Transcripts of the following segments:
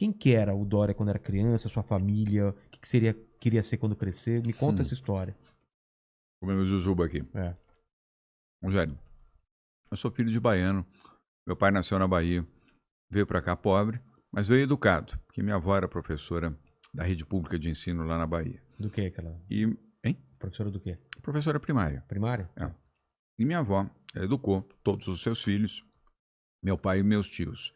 Quem que era o Dória quando era criança, sua família? O que queria ser quando crescer? Me conta essa história. Comendo jujuba aqui. É. Rogério, eu sou filho de baiano. Meu pai nasceu na Bahia. Veio para cá pobre, mas veio educado. Porque minha avó era professora da rede pública de ensino lá na Bahia. Do que aquela? Hein? Professora do quê? Professora primária. Primária? É. E minha avó educou todos os seus filhos, meu pai e meus tios.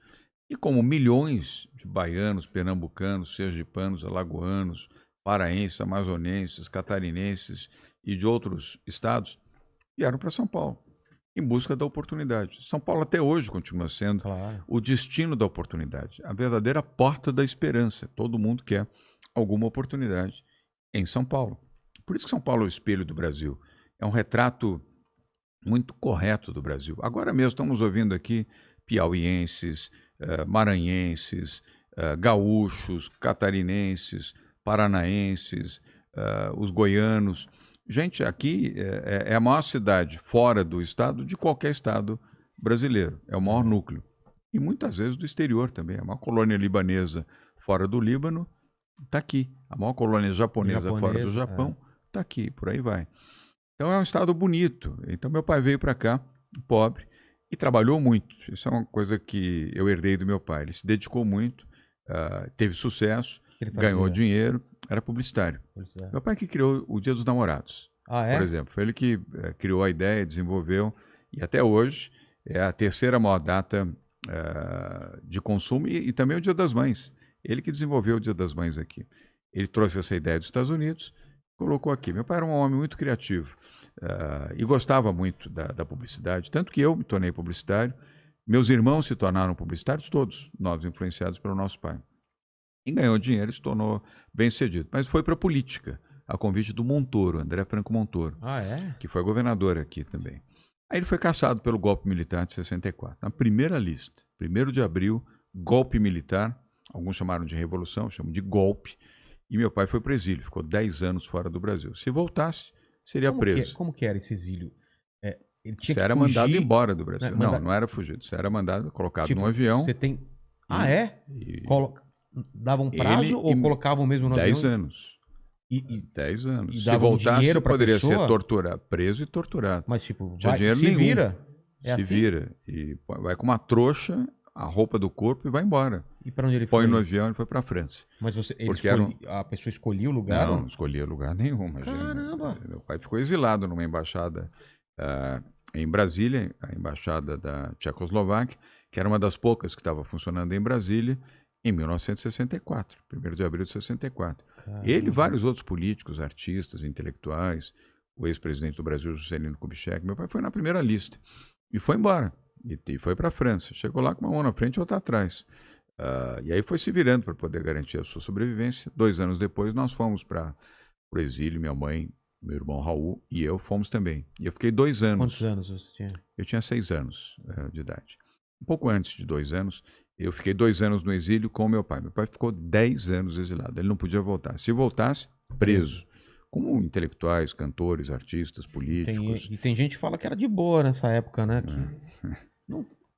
E como milhões de baianos, pernambucanos, sergipanos, alagoanos, paraenses, amazonenses, catarinenses e de outros estados, vieram para São Paulo em busca da oportunidade. São Paulo até hoje continua sendo o destino da oportunidade, a verdadeira porta da esperança. Todo mundo quer alguma oportunidade em São Paulo. Por isso que São Paulo é o espelho do Brasil. É um retrato muito correto do Brasil. Agora mesmo estamos ouvindo aqui piauienses, maranhenses, gaúchos, catarinenses, paranaenses, os goianos. Gente, aqui é a maior cidade fora do estado de qualquer estado brasileiro. É o maior núcleo. E muitas vezes do exterior também. A maior colônia libanesa fora do Líbano está aqui. A maior colônia japonesa fora do Japão está aqui. Por aí vai. Então é um estado bonito. Então meu pai veio para cá, pobre, e trabalhou muito. Isso é uma coisa que eu herdei do meu pai. Ele se dedicou muito, teve sucesso, ganhou dinheiro, era publicitário. Meu pai que criou o Dia dos Namorados, por exemplo. Foi ele que criou a ideia, desenvolveu, e até hoje é a terceira maior data de consumo e também o Dia das Mães. Ele que desenvolveu o Dia das Mães aqui. Ele trouxe essa ideia dos Estados Unidos, colocou aqui. Meu pai era um homem muito criativo e gostava muito da publicidade, tanto que eu me tornei publicitário, meus irmãos se tornaram publicitários, todos nós influenciados pelo nosso pai. E ganhou dinheiro e se tornou bem-sucedido. Mas foi para a política, a convite do Montoro, André Franco Montoro, que foi governador aqui também. Aí ele foi cassado pelo golpe militar de 64. Na primeira lista, 1º de abril, golpe militar, alguns chamaram de revolução, chamam de golpe, e meu pai foi para o exílio, ficou 10 anos fora do Brasil. Se voltasse, seria preso. Como que era esse exílio? Ele tinha você era fugir, mandado embora do Brasil. Não era fugido. Você era mandado, colocado num avião. Você tem... Davam prazo ou colocavam mesmo no 10 avião? anos. 10 anos. Se voltasse, você poderia ser preso e torturado. Mas tipo, se vira. Vira. E vai com uma trouxa, a roupa do corpo e vai embora. E para onde ele foi? Põe no avião e foi para a França. Mas a pessoa escolhia o lugar? Não escolhia lugar nenhum. Imagina. Caramba! Meu pai ficou exilado numa embaixada em Brasília, a embaixada da Tchecoslováquia, que era uma das poucas que estava funcionando em Brasília, em 1964, 1º de abril de 64. Caramba. Ele e vários outros políticos, artistas, intelectuais, o ex-presidente do Brasil, Juscelino Kubitschek, meu pai foi na primeira lista e foi embora. E foi para a França. Chegou lá com uma mão na frente e outra atrás. E aí foi se virando para poder garantir a sua sobrevivência. 2 anos depois, nós fomos para o exílio, minha mãe, meu irmão Raul e eu fomos também. E eu fiquei 2 anos. Quantos anos você tinha? Eu tinha 6 anos de idade. Um pouco antes de 2 anos, eu fiquei 2 anos no exílio com meu pai. Meu pai ficou 10 anos exilado. Ele não podia voltar. Se voltasse, preso. Como intelectuais, cantores, artistas, políticos. E tem gente que fala que era de boa nessa época, né?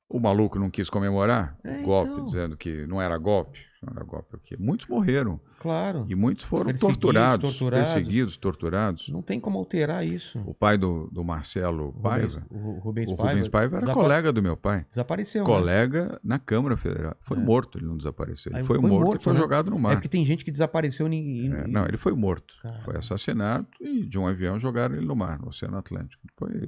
O maluco não quis comemorar o golpe, dizendo que não era golpe. Não era golpe aqui. Muitos morreram. Claro. E muitos foram perseguidos, torturados. Não tem como alterar isso. O pai do Marcelo Paiva, o Rubens Paiva era colega do meu pai. Desapareceu. Colega na Câmara Federal. Foi morto, ele não desapareceu. Ele foi morto e foi jogado no mar. É porque tem gente que desapareceu Não, ele foi morto. Caramba. Foi assassinado e de um avião jogaram ele no mar, no Oceano Atlântico.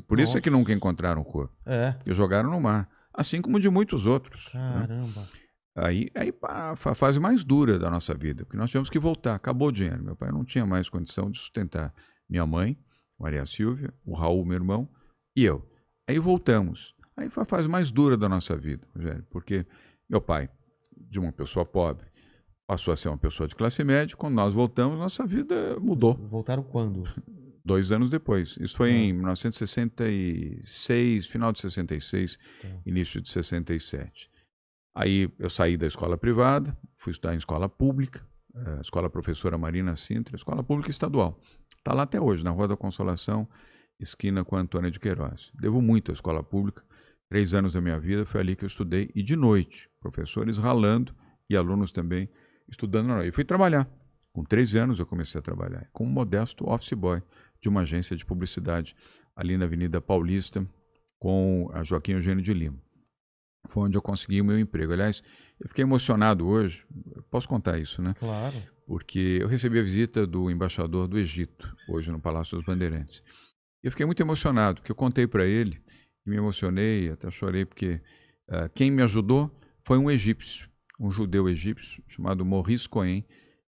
Por isso é que nunca encontraram o corpo. Porque jogaram no mar. Assim como de muitos outros. Caramba. Né? Aí a fase mais dura da nossa vida, porque nós tivemos que voltar, acabou o dinheiro. Meu pai não tinha mais condição de sustentar minha mãe, Maria Silvia, o Raul, meu irmão, e eu. Aí voltamos. Aí foi a fase mais dura da nossa vida, Rogério, porque meu pai, de uma pessoa pobre, passou a ser uma pessoa de classe média. Quando nós voltamos, nossa vida mudou. Voltaram quando? 2 anos depois. Isso foi em 1966, final de 66, início de 67. Aí eu saí da escola privada, fui estudar em escola pública, a escola professora Marina Sintra, escola pública estadual. Está lá até hoje, na Rua da Consolação, esquina com a Antônia de Queiroz. Devo muito à escola pública. 3 anos da minha vida foi ali que eu estudei. E de noite, professores ralando, e alunos também estudando na hora. E fui trabalhar. Com 13 anos eu comecei a trabalhar como modesto office boy de uma agência de publicidade ali na Avenida Paulista com a Joaquim Eugênio de Lima. Foi onde eu consegui o meu emprego. Aliás, eu fiquei emocionado hoje, posso contar isso, né? Claro. Porque eu recebi a visita do embaixador do Egito, hoje no Palácio dos Bandeirantes. Eu fiquei muito emocionado, porque eu contei para ele, e me emocionei, até chorei, porque quem me ajudou foi um egípcio, um judeu egípcio, chamado Maurice Cohen,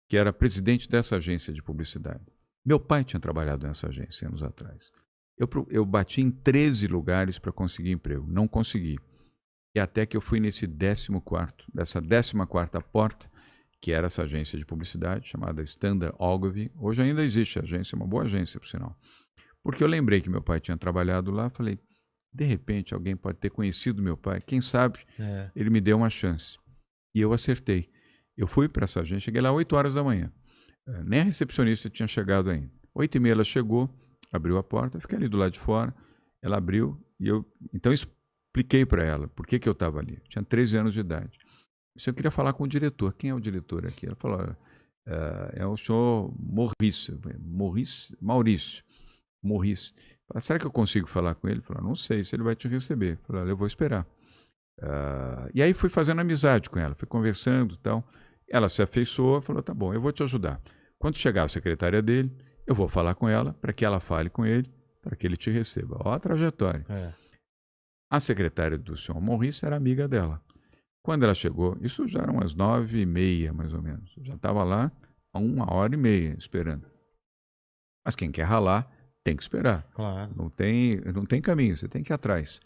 que era presidente dessa agência de publicidade. Meu pai tinha trabalhado nessa agência anos atrás. Eu bati em 13 lugares para conseguir emprego, não consegui. E até que eu fui dessa 14ª porta, que era essa agência de publicidade, chamada Standard Ogilvy. Hoje ainda existe a agência, uma boa agência, por sinal. Porque eu lembrei que meu pai tinha trabalhado lá, falei, de repente alguém pode ter conhecido meu pai, quem sabe ele me deu uma chance. E eu acertei. Eu fui para essa agência, cheguei lá 8 horas da manhã. Nem a recepcionista tinha chegado ainda. 8h30 ela chegou, abriu a porta, eu fiquei ali do lado de fora, ela abriu e eu então expliquei para ela por que eu estava ali. Eu tinha 13 anos de idade. Eu queria falar com o diretor. Quem é o diretor aqui? Ela falou, é o senhor Maurício. Falei, será que eu consigo falar com ele? Falei, não sei se ele vai te receber. Falei, eu vou esperar. E aí fui fazendo amizade com ela, fui conversando e tal. Ela se afeiçoou, falou, tá bom, eu vou te ajudar. Quando chegar a secretária dele, eu vou falar com ela para que ela fale com ele, para que ele te receba. Ó a trajetória. A secretária do senhor Maurício era amiga dela. Quando ela chegou, isso já eram umas 9h30, mais ou menos. Eu já estava lá há 1h30 esperando. Mas quem quer ralar, tem que esperar. Claro. Não tem caminho, você tem que ir atrás.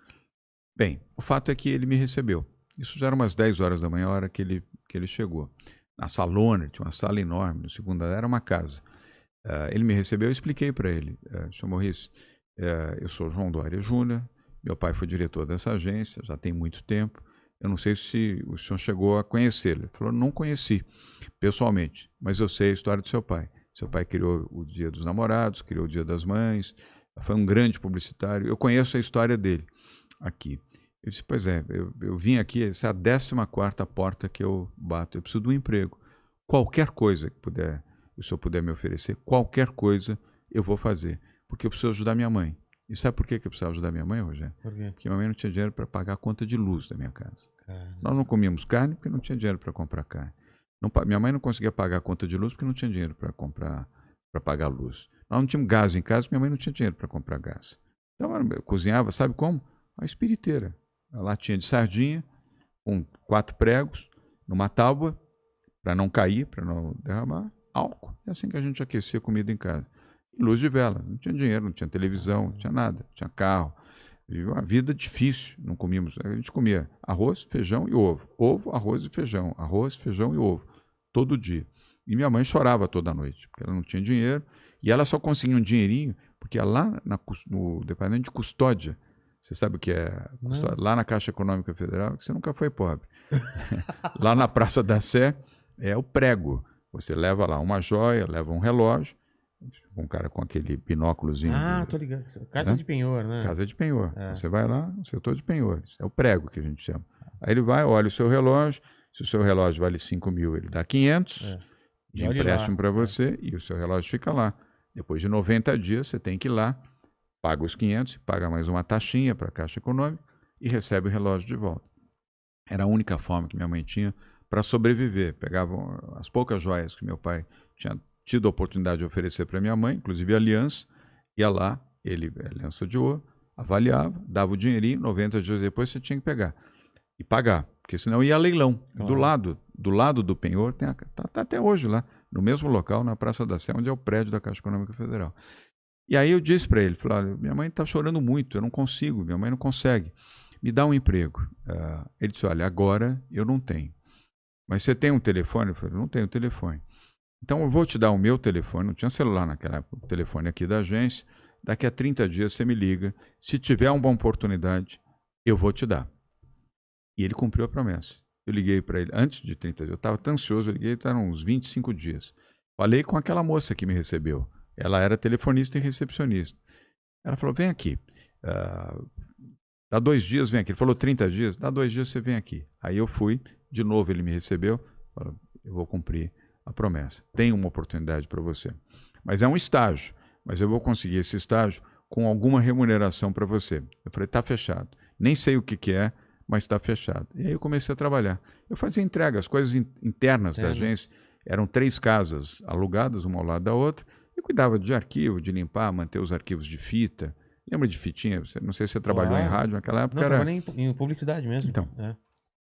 Bem, o fato é que ele me recebeu. Isso já era umas 10 horas da manhã, a hora que ele chegou. Na salona, tinha uma sala enorme, no segundo andar, era uma casa. Ele me recebeu, eu expliquei para ele. Senhor Maurício, eu sou João Dória Júnior, meu pai foi diretor dessa agência, já tem muito tempo. Eu não sei se o senhor chegou a conhecê-lo. Ele falou, não conheci pessoalmente, mas eu sei a história do seu pai. Seu pai criou o Dia dos Namorados, criou o Dia das Mães, foi um grande publicitário. Eu conheço a história dele aqui. Eu disse, pois é, eu vim aqui, essa é a 14ª porta que eu bato. Eu preciso de um emprego. Qualquer coisa que o senhor puder me oferecer, qualquer coisa eu vou fazer, porque eu preciso ajudar minha mãe. E sabe por que eu precisava ajudar minha mãe, Rogério? Por quê? Porque minha mãe não tinha dinheiro para pagar a conta de luz da minha casa. Nós não comíamos carne porque não tinha dinheiro para comprar carne. Minha mãe não conseguia pagar a conta de luz porque não tinha dinheiro para pagar a luz. Nós não tínhamos gás em casa porque minha mãe não tinha dinheiro para comprar gás. Então eu cozinhava, sabe como? A espiriteira. A latinha de sardinha, com 4 pregos, numa tábua, para não cair, para não derramar, álcool. É assim que a gente aquecia comida em casa. E luz de vela. Não tinha dinheiro, não tinha televisão, não tinha nada, não tinha carro. Vivia uma vida difícil. Não comíamos. A gente comia arroz, feijão e ovo. Ovo, arroz e feijão. Arroz, feijão e ovo. Todo dia. E minha mãe chorava toda noite, porque ela não tinha dinheiro. E ela só conseguia um dinheirinho, porque lá no departamento de custódia, você sabe o que é custódia? Lá na Caixa Econômica Federal, que você nunca foi pobre. Lá na Praça da Sé, é o prego. Você leva lá uma joia, leva um relógio, um cara com aquele binóculozinho. Tô ligado. Casa de penhor, né? Casa de penhor. Você vai lá no setor de penhores. É o prego que a gente chama. Aí ele vai, olha o seu relógio. Se o seu relógio vale 5.000, ele dá 500 de empréstimo para você e o seu relógio fica lá. Depois de 90 dias, você tem que ir lá, paga os 500, paga mais uma taxinha para a Caixa Econômica e recebe o relógio de volta. Era a única forma que minha mãe tinha para sobreviver. Pegavam as poucas joias que meu pai tinha tido a oportunidade de oferecer para minha mãe, inclusive a aliança, ia lá, aliança de ouro, avaliava, dava o dinheirinho, 90 dias depois você tinha que pegar e pagar, porque senão ia a leilão. Claro. Do lado do penhor, tá até hoje lá, no mesmo local, na Praça da Sé, onde é o prédio da Caixa Econômica Federal. E aí eu disse para ele, falei, minha mãe está chorando muito, eu não consigo, minha mãe não consegue, me dá um emprego. Ele disse, olha, agora eu não tenho. Mas você tem um telefone? Eu falei, não tenho telefone. Então eu vou te dar o meu telefone, não tinha celular naquela época, o telefone aqui da agência, daqui a 30 dias você me liga, se tiver uma boa oportunidade, eu vou te dar. E ele cumpriu a promessa. Eu liguei para ele, antes de 30 dias, eu estava tão ansioso, eu liguei, estavam uns 25 dias. Falei com aquela moça que me recebeu, ela era telefonista e recepcionista. Ela falou, vem aqui, dá 2 dias, vem aqui. Ele falou 30 dias, dá 2 dias você vem aqui. Aí eu fui, de novo ele me recebeu, Fala, eu vou cumprir a promessa. Tem uma oportunidade para você. Mas é um estágio. Mas eu vou conseguir esse estágio com alguma remuneração para você. Eu falei, tá fechado. Nem sei o que que é, mas está fechado. E aí eu comecei a trabalhar. Eu fazia entrega, as coisas internas da agência. Eram 3 casas alugadas, uma ao lado da outra. E cuidava de arquivo, de limpar, manter os arquivos de fita. Lembra de fitinha? Não sei se você trabalhou em rádio naquela época. Não, trabalhei em publicidade mesmo. Então,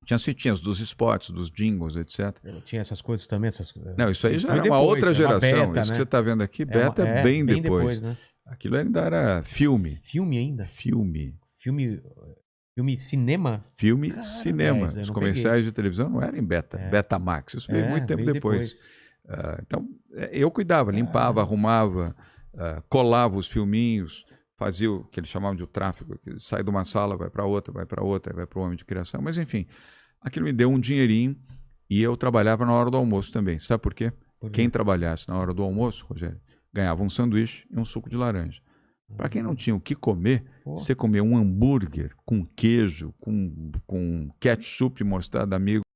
tinha as fitinhas dos spots, dos jingles, etc. Tinha essas coisas também. Não, isso aí já era depois, uma outra geração. beta, isso né? que você está vendo aqui, beta é bem depois. Né? Aquilo ainda era filme. Filme ainda? Filme Cinema? Filme, cinema. Os comerciais de televisão não eram em beta. Betamax. Isso veio muito tempo depois. Então, eu cuidava, limpava, arrumava, colava os filminhos, fazia o que eles chamavam de o tráfego, que sai de uma sala, vai para outra, vai para outra, vai para o homem de criação. Mas, enfim, aquilo me deu um dinheirinho e eu trabalhava na hora do almoço também. Sabe por quê? Quem trabalhasse na hora do almoço, Rogério, ganhava um sanduíche e um suco de laranja. Para quem não tinha o que comer, você comia um hambúrguer com queijo, com ketchup, mostarda, amigo.